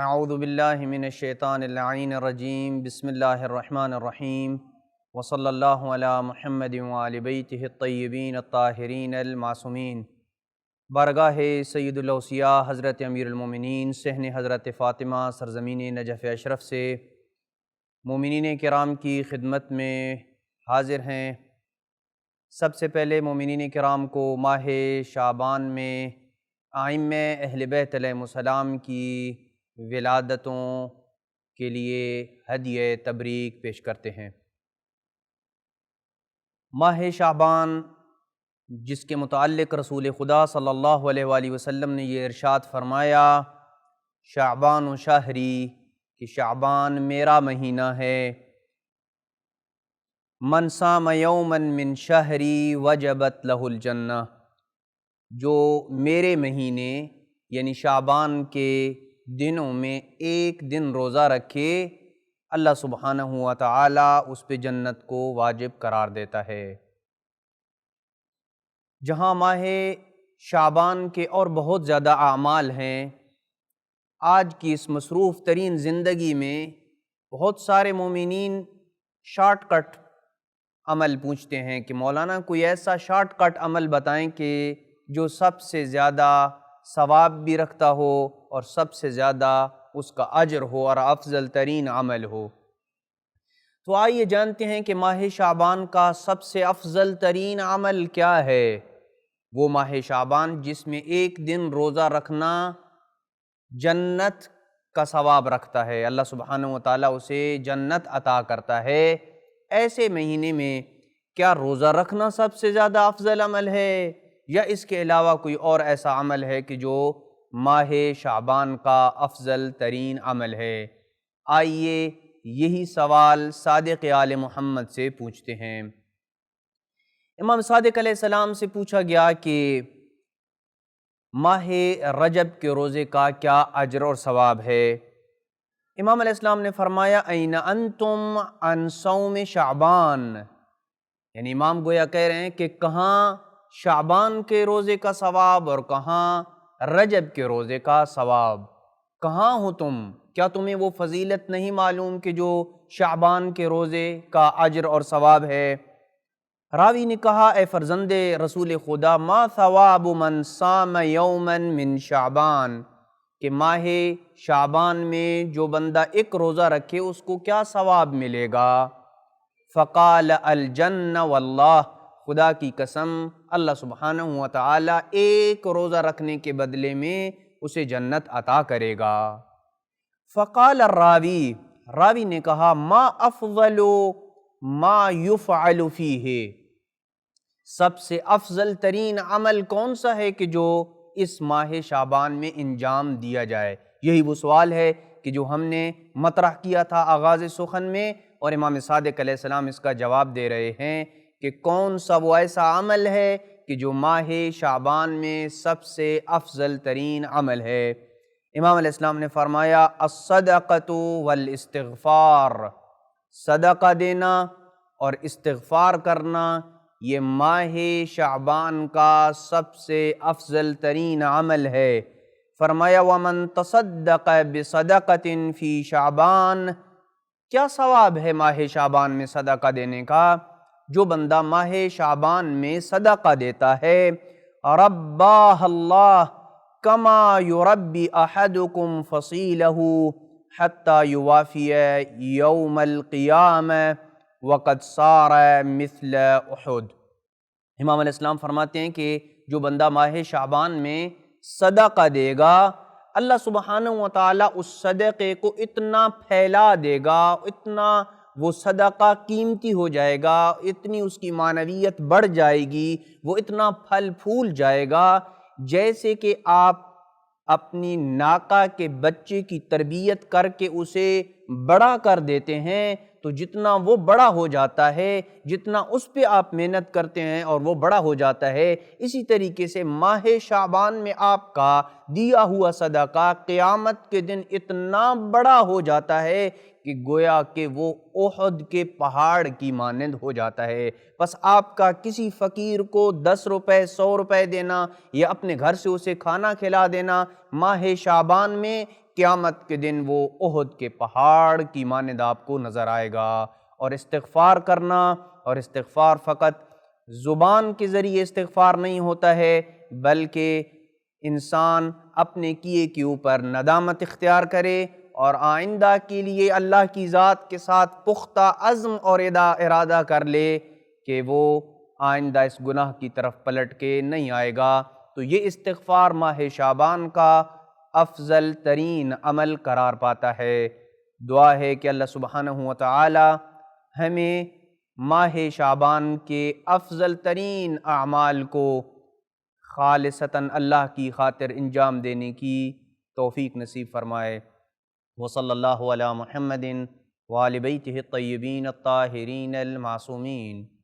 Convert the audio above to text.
اعوذ باللہ من الشیطان اللعین الرجیم بسم اللہ الرحمن الرحیم وصلی اللہ علی محمد وآل بیتہ الطیبین الطاہرین المعصومین۔ بارگاہ سید الاوصیاء حضرت امیر المومنین صحن حضرت فاطمہ سرزمین نجف اشرف سے مومنین کرام کی خدمت میں حاضر ہیں۔ سب سے پہلے مومنین کرام کو ماہ شعبان میں ائمہ اہل بیت علیہم السلام کی ولادتوں کے لیے ہدیہ تبریک پیش کرتے ہیں۔ ماہ شعبان جس کے متعلق رسول خدا صلی اللہ علیہ وآلہ وسلم نے یہ ارشاد فرمایا، شعبان و شہری، کہ شعبان میرا مہینہ ہے، من صام یوما من شہری وجبت لہ الجنہ، جو میرے مہینے یعنی شعبان کے دنوں میں ایک دن روزہ رکھے، اللہ سبحانہ و تعالی اس پہ جنت کو واجب قرار دیتا ہے۔ جہاں ماہ شعبان کے اور بہت زیادہ اعمال ہیں، آج کی اس مصروف ترین زندگی میں بہت سارے مومنین شارٹ کٹ عمل پوچھتے ہیں کہ مولانا کوئی ایسا شارٹ کٹ عمل بتائیں کہ جو سب سے زیادہ ثواب بھی رکھتا ہو اور سب سے زیادہ اس کا اجر ہو اور افضل ترین عمل ہو۔ تو آئیے جانتے ہیں کہ ماہ شعبان کا سب سے افضل ترین عمل کیا ہے۔ وہ ماہ شعبان جس میں ایک دن روزہ رکھنا جنت کا ثواب رکھتا ہے، اللہ سبحانہ و تعالیٰ اسے جنت عطا کرتا ہے۔ ایسے مہینے میں کیا روزہ رکھنا سب سے زیادہ افضل عمل ہے، یا اس کے علاوہ کوئی اور ایسا عمل ہے کہ جو ماہ شعبان کا افضل ترین عمل ہے؟ آئیے یہی سوال صادق آل محمد سے پوچھتے ہیں۔ امام صادق علیہ السلام سے پوچھا گیا کہ ماہ رجب کے روزے کا کیا اجر اور ثواب ہے؟ امام علیہ السلام نے فرمایا، این انتم عن صوم شعبان، یعنی امام گویا کہہ رہے ہیں کہ کہاں شعبان کے روزے کا ثواب اور کہاں رجب کے روزے کا ثواب، کہاں ہو تم؟ کیا تمہیں وہ فضیلت نہیں معلوم کہ جو شعبان کے روزے کا اجر اور ثواب ہے؟ راوی نے کہا، اے فرزند رسول خدا، ما ثواب من صام یوما من شعبان، کہ ماہ شعبان میں جو بندہ ایک روزہ رکھے اس کو کیا ثواب ملے گا؟ فقال الجنہ واللہ، خدا کی قسم اللہ سبحانہ و تعالی ایک روزہ رکھنے کے بدلے میں اسے جنت عطا کرے گا۔ فقال الراوی، راوی نے کہا، ما افضل ما یفعل فیہ، سب سے افضل ترین عمل کون سا ہے کہ جو اس ماہ شعبان میں انجام دیا جائے؟ یہی وہ سوال ہے کہ جو ہم نے مطرح کیا تھا آغاز سخن میں، اور امام صادق علیہ السلام اس کا جواب دے رہے ہیں کہ کون سا وہ ایسا عمل ہے کہ جو ماہ شعبان میں سب سے افضل ترین عمل ہے؟ امام علیہ السلام نے فرمایا، الصدقۃ والاستغفار، صدقہ دینا اور استغفار کرنا یہ ماہ شعبان کا سب سے افضل ترین عمل ہے۔ فرمایا، ومن تصدق بصدقۃ فی شعبان، کیا ثواب ہے ماہ شعبان میں صدقہ دینے کا؟ جو بندہ ماہ شعبان میں صدقہ دیتا ہے، رباہ اللہ کما یربی احدکم فصیلہ حتی یوافی یوم القیامہ وقد صار مثل احد۔ امام علیہ السلام فرماتے ہیں کہ جو بندہ ماہ شعبان میں صدقہ دے گا، اللہ سبحانہ و تعالیٰ اس صدقے کو اتنا پھیلا دے گا، اتنا وہ صدقہ قیمتی ہو جائے گا، اتنی اس کی معنویت بڑھ جائے گی، وہ اتنا پھل پھول جائے گا جیسے کہ آپ اپنی ناقہ کے بچے کی تربیت کر کے اسے بڑا کر دیتے ہیں، تو جتنا وہ بڑا ہو جاتا ہے، جتنا اس پہ آپ محنت کرتے ہیں اور وہ بڑا ہو جاتا ہے، اسی طریقے سے ماہ شعبان میں آپ کا دیا ہوا صدقہ قیامت کے دن اتنا بڑا ہو جاتا ہے کہ کہ گویا کہ وہ احد کے پہاڑ کی مانند ہو جاتا ہے۔ بس آپ کا کسی فقیر کو 10 روپے 100 روپے دینا یا اپنے گھر سے اسے کھانا کھلا دینا ماہ شعبان میں، قیامت کے دن وہ احد کے پہاڑ کی مانند آپ کو نظر آئے گا۔ اور استغفار کرنا، اور استغفار فقط زبان کے ذریعے استغفار نہیں ہوتا ہے، بلکہ انسان اپنے کیے کے اوپر ندامت اختیار کرے اور آئندہ کے لیے اللہ کی ذات کے ساتھ پختہ عزم اور ارادہ کر لے کہ وہ آئندہ اس گناہ کی طرف پلٹ کے نہیں آئے گا۔ تو یہ استغفار ماہ شعبان کا افضل ترین عمل قرار پاتا ہے۔ دعا ہے کہ اللہ سبحانہ و تعالی ہمیں ماہ شعبان کے افضل ترین اعمال کو خالصتاً اللہ کی خاطر انجام دینے کی توفیق نصیب فرمائے۔ وصلی اللہ علی محمد وآل بیتہ الطیبین الطاہرین المعصومین۔